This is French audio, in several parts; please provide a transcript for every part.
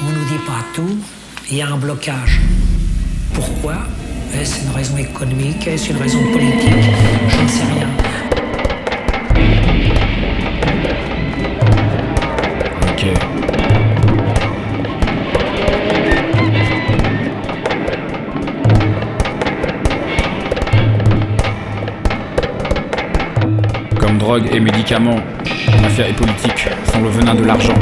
On nous dit pas tout, il y a un blocage. Pourquoi? Est-ce une raison économique? Est-ce une raison politique? J'en sais rien. Ok. Comme drogue et médicaments, l'affaire est politique, sans le venin de l'argent.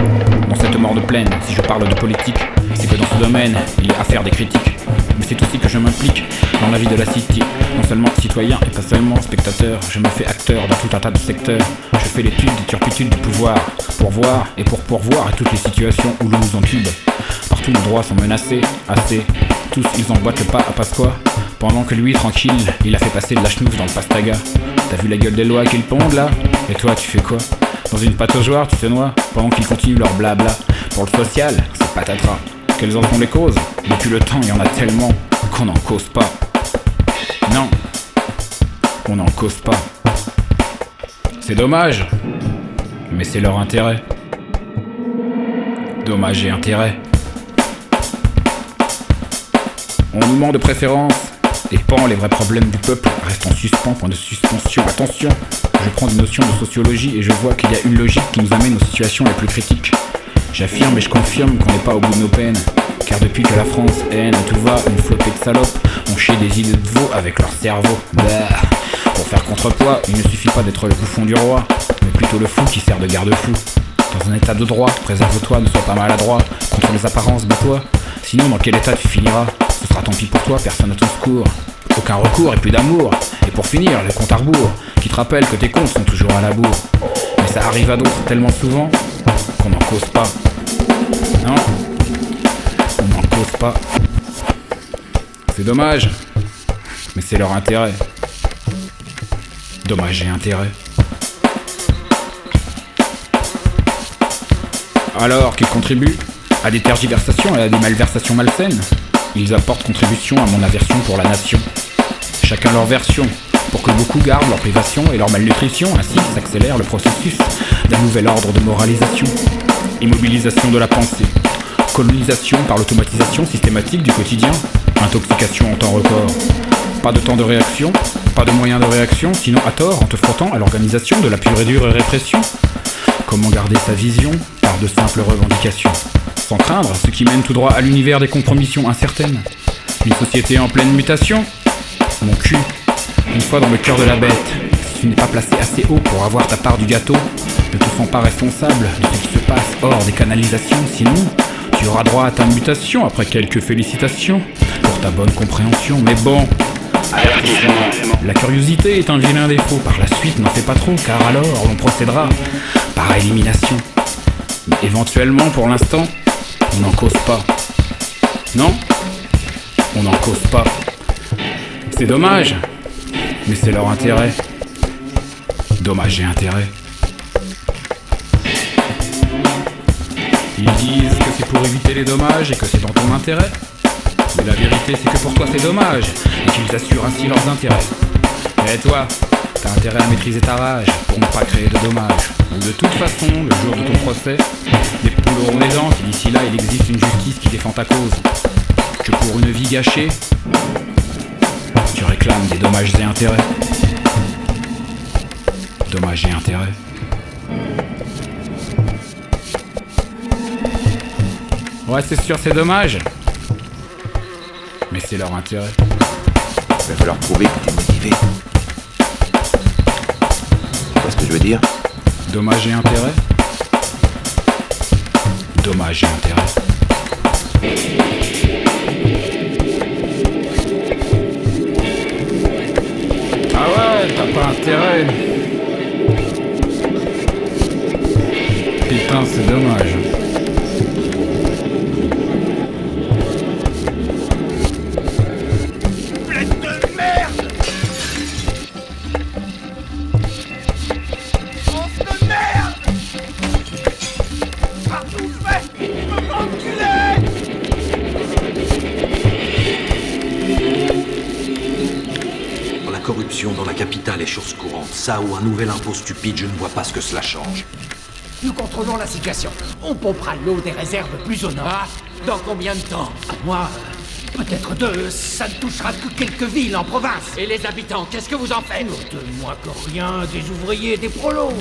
Dans cette mort de plaine, si je parle de politique, c'est que dans ce domaine, il est affaire des critiques. Mais c'est aussi que je m'implique dans la vie de la cité. Non seulement citoyen et pas seulement spectateur, je me fais acteur dans tout un tas de secteurs. Je fais l'étude des turpitudes du pouvoir, pour voir et pour pourvoir à toutes les situations où l'on nous entube. Partout nos droits sont menacés, assez. Tous ils emboîtent le pas à Pasqua. Pendant que lui, tranquille, il a fait passer de la chenouf dans le pastaga. T'as vu la gueule des lois qu'ils pondent là? Et toi, tu fais quoi? Dans une pâte aux joueurs, tu te noies pendant qu'ils continuent leur blabla. Pour le social, c'est patatras. Quelles en sont les causes? Depuis le temps, il y en a tellement qu'on n'en cause pas. Non, on n'en cause pas. C'est dommage, mais c'est leur intérêt. Dommage et intérêt. On nous ment de préférence. Et pan, les vrais problèmes du peuple restent en suspens, point de suspension. Attention, je prends des notions de sociologie et je vois qu'il y a une logique qui nous amène aux situations les plus critiques. J'affirme et je confirme qu'on n'est pas au bout de nos peines. Car depuis que la France haine à tout va, une flopée de salopes ont chié des idées de veau avec leur cerveau. Bah. Pour faire contrepoids, il ne suffit pas d'être le bouffon du roi, mais plutôt le fou qui sert de garde-fou. Dans un état de droit, préserve-toi, ne sois pas maladroit. Contre les apparences, bats-toi. Sinon, dans quel état tu finiras? Ce sera tant pis pour toi, personne à ton secours. Aucun recours et plus d'amour. Et pour finir, le compte à rebours, qui te rappelle que tes comptes sont toujours à la bourre. Mais ça arrive à d'autres tellement souvent qu'on n'en cause pas. Non, on n'en cause pas. C'est dommage, mais c'est leur intérêt. Dommage et intérêt. Alors qu'ils contribuent à des tergiversations et à des malversations malsaines, ils apportent contribution à mon aversion pour la nation. Chacun leur version, pour que beaucoup gardent leur privation et leur malnutrition, ainsi s'accélère le processus d'un nouvel ordre de moralisation. Immobilisation de la pensée, colonisation par l'automatisation systématique du quotidien, intoxication en temps record. Pas de temps de réaction, pas de moyen de réaction, sinon à tort en te frottant à l'organisation de la pure et dure répression. Comment garder sa vision par de simples revendications, sans craindre ce qui mène tout droit à l'univers des compromissions incertaines. Une société en pleine mutation. Mon cul, une fois dans le cœur de la bête, si tu n'es pas placé assez haut pour avoir ta part du gâteau, ne te sens pas responsable de ce qui se passe hors des canalisations, sinon tu auras droit à ta mutation après quelques félicitations pour ta bonne compréhension. Mais bon, avertissement, la curiosité est un vilain défaut, par la suite n'en fais pas trop, car alors on procédera par élimination. Mais éventuellement, pour l'instant, on n'en cause pas. Non, on n'en cause pas. C'est dommage, mais c'est leur intérêt. Dommage et intérêt. Ils disent que c'est pour éviter les dommages et que c'est dans ton intérêt. Mais la vérité, c'est que pour toi c'est dommage et qu'ils assurent ainsi leurs intérêts. Et toi, t'as intérêt à maîtriser ta rage pour ne pas créer de dommages. Ou de toute façon, le jour de ton procès, les poules auront des dents, et d'ici là, il existe une justice qui défend ta cause. Que pour une vie gâchée, tu réclames des dommages et intérêts. Dommages et intérêts. Ouais, c'est sûr, c'est dommage. Mais c'est leur intérêt. Il va falloir prouver que t'es motivé. Tu vois ce que je veux dire? Dommage et intérêt. Dommage et intérêt. Ah ouais, t'as pas intérêt. Putain, c'est dommage. Corruption dans la capitale est chose courante. Ça ou un nouvel impôt stupide, je ne vois pas ce que cela change. Nous contrôlons la situation. On pompera l'eau des réserves plus au nord. Ah, dans combien de temps? Moi, peut-être 2, ça ne touchera que quelques villes en province. Et les habitants, qu'est-ce que vous en faites? De moins que rien, des ouvriers, des prolos.